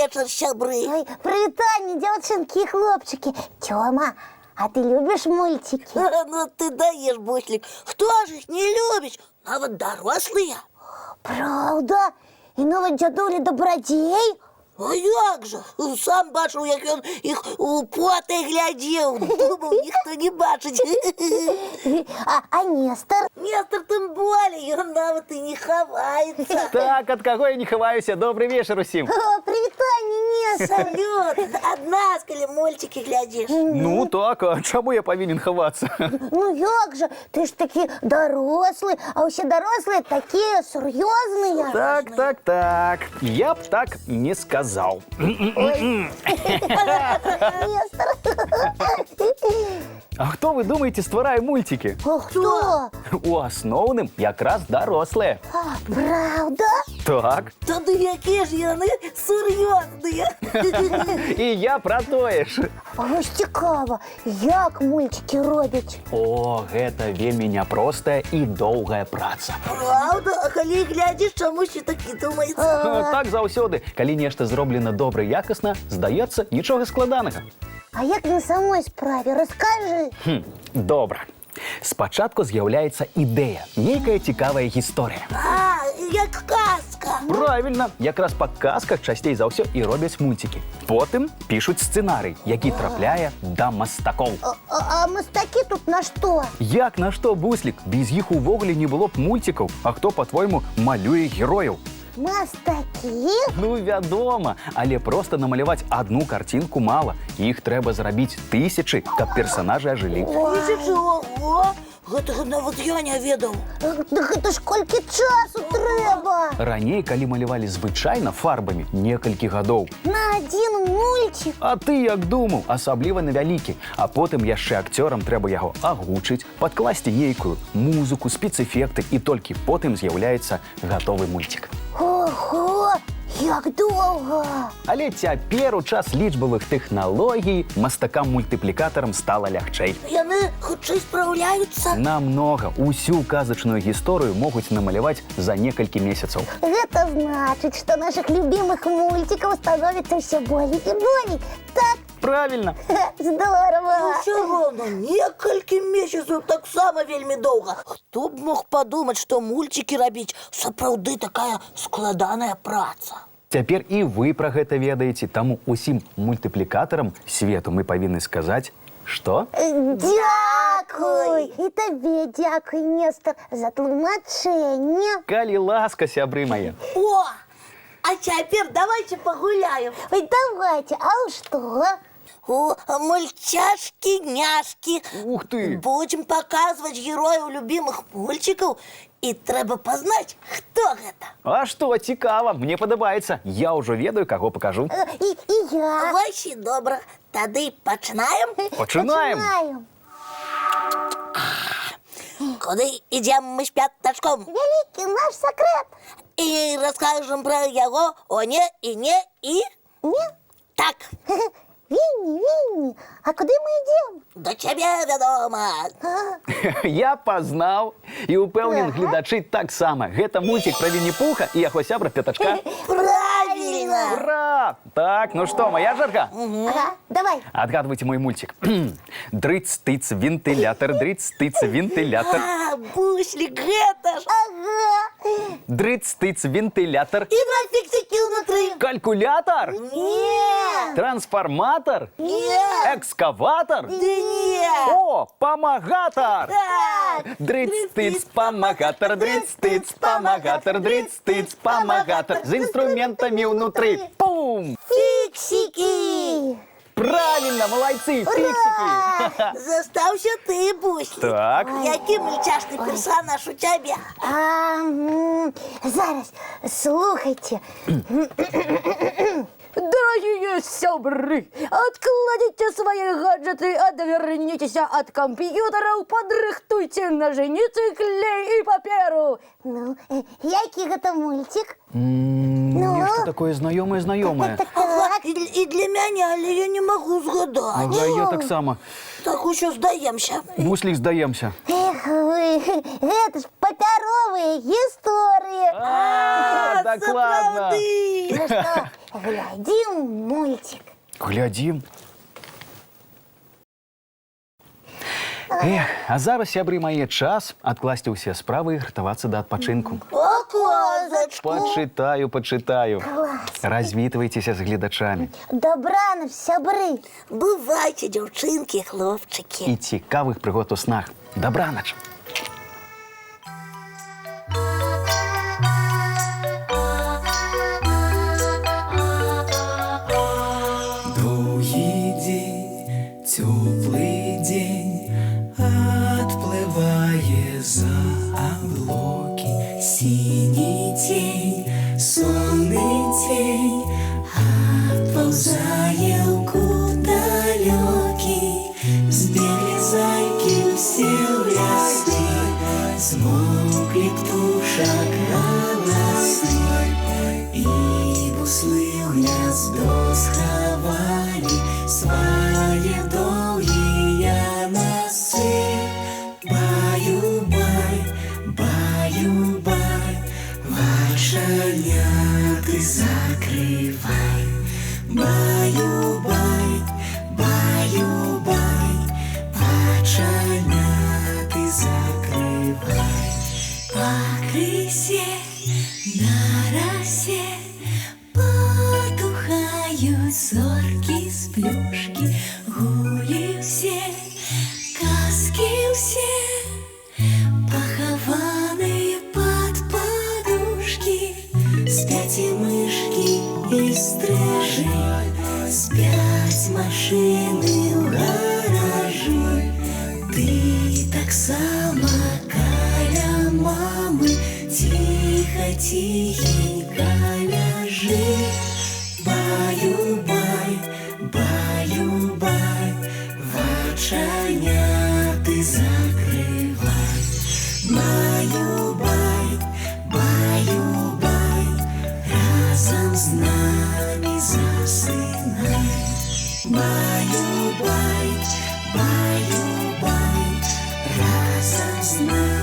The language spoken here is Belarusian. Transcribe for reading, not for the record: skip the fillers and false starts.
вечер, сябры. Ой, привитание, девчонки и хлопчики. Тёма, а ты любишь мультики? Ну ты даешь, Буслик. Кто же их не любит? А вот дорослые. Правда? І навіть дядуля Добродій? А як же? Сам бачив, як він їх у поти глядів. Думав, ніхто не бачить. А Нестор? Нестор тим более, він навіть і не ховається. Так, от кого я не ховаюся. Добрий вечір усім. О, привитание, Нестор. Салют, одна, коли мультики глядиш. Ну так, а чому я повинен ховатися? Ну як же, ти ж такі дорослий, а усі дорослі такі серйозні. Так. Я б так не сказав. Нестор. А хто, ви думаєте, створяє мультики? А хто? У основним якраз дорослі. Правда? Так. Тоді які ж вони серйозні. І я про тое ж. А ось цікаво, як мультики роблять? О, гэта вельмі няпростая і доўгая праца. Правда, а коли глядиш, чому ще такі думається? Так заўсёды, калі нешта зроблена добра і якасна, здаецца, нічога складанага. А як на самой справе? Розкажи. Добра. Спачатку з'яўляецца ідэя, нейкая цікавая гісторыя. А, як казка. Правильно, якраз па казках часцей за ўсё і робяць мульцікі. Потым пішуць сцэнарый, які трапляе да мастакоў. А мастаки тут на что? Як на што, Буслік? Без іх увогуле не было б мульцікаў. А хто, па-твойму, малюе герояў? Мастаки? Ну, вядома, але проста намаляваць адну карцінку мала. Іх трэба зрабіць тысячы, каб персанажы ажылі. Нічого, гэтага нават я не ведаў. Так это ж колькі часу трэба? Раней, калі малявалі звычайна фарбамі, некалькі гадоў. На один мультик? А ты як думаў, асабліва на вялікі. А потым яшчэ акцёрам трэба яго агучыць, падкласці нейкую музыку, спецэфекты, і толькі потым з'яўляецца гатовы мульцік. Ого, як доўга! Але цяпер у час лічбавых тэхналогій мастакам-мультыплікатарам стала лягчэй. Яны хутчэй спраўляюцца. Намнога усю казачную гісторыю могуць намаляваць за некалькі месяцаў. Гэта значыць, што наших любимых мультиков становится все болей и болей. Так? Правильно. Здорово! Все ровно, некалькі месяцаў таксама вельмі доўга. Хто б мог падумаць, што мультики рабіць сапраўды такая складаная праца. Цяпер і вы пра гэта ведаеце, таму усім мультыплікатарам свету мы павінны сказаць, што? Дякуй! І табе дякуй, Нестор, за тлумачэнне. Калі ласка, сябры мае. О, а цяпер давайте пагуляем. Ой, давайте, а что? О, мультяшки-няшки. Ух ты! Будем показывать героев любимых мультиков. І трэба пазнаць, хто гэта. А што, цікава, мне падабаецца. Я ўжо ведаю, каго пакажу. И я. Вось і добра. Тады пачынаем. Пачынаем. Куды ідзем мы з пятачком? Великий наш секрет. І раскажем пра яго о не і не і... Не? Так, Винни, а куда мы идем? до цябе вядома. Я пазнаў. І упэўнен, гледачы таксама. Гэта мульцік пра Вінні-Пуха і яго сябра Пятачка. Правильно. Ура! Так, ну што, моя жарга? Ага, давай. Адгадвайце мой мульцік. Дрыц-тыц, вентылятор, дрыц-тыц, вентылятор. А, Буслик, гэта ж. Ага. Дрыц-тыц, вентылятор. І два фіксики внутрі. Калькулятор? Не. Трансформатор? Не. Экскаватор? Да не. О, помогатор! Так. Дрыц-тыц, помогатор, дрыц-тыц, помогатор, дрыц-тыц, помогатор. З інструментамі ўнутры. Пум! Фіксики. Правильно, молодцы, фиксики! Застаўся ты, Буслик. Так. Які мультяшны персонаж у цябе? Зараз, слухайте. Дорогие сябры, откладите свои гаджеты, отвернитесь от компьютеров, подрыхтуйте ножницы, клей и паперу. Ну, який гэта мультик? Нешта такое знакомое. І для мяне, але я не могу згадаць. Ага, я таксама. Так усё здаемся. Буслик, здаемся. Эх вы, это ж папяровые истории. Докладно. Ну что, глядим Глядзім. Эх, а зараз, сябры мае, час адкласці ўсе справы і гатавацца да адпачынку. А казачку? Пачытаю. Развітвайцеся з гледачамі. Добраноч, сябры. Бывайце, дзяўчынкі, хлопчыкі. І цікавых прыгод у снах. Дабранач! Доўгі дзень, цёплы дзень, адплывае за аблокі. Сіні цень, сонны цень, адпаўзае ў кут далёкі. Збеглі зайкі ўсе ў лясы, змоўклі птушак галасы, і буслы ў гняздо схавалі свае доўгія носы. Баю-бай, баю-бай, вачаняты закрывай. Баю-бай, баю-бай, вачаняты закрывай. Пакрысе, на расе потухаюць зоркі з плюшкі. Гулі ўсе, казкі ўсе, пахаваныя пад падушкі. Спяць і мышкі, і стрыжы, спяць машыны ў гаражы. Ты таксама каля мамы ціха-ціхенька ляжы. Баю-бай, баю-бай, вачаняты закрывай. Баю-бай, баю-бай, разам з намі засынай. Баю-бай, баю-бай, разам з намі.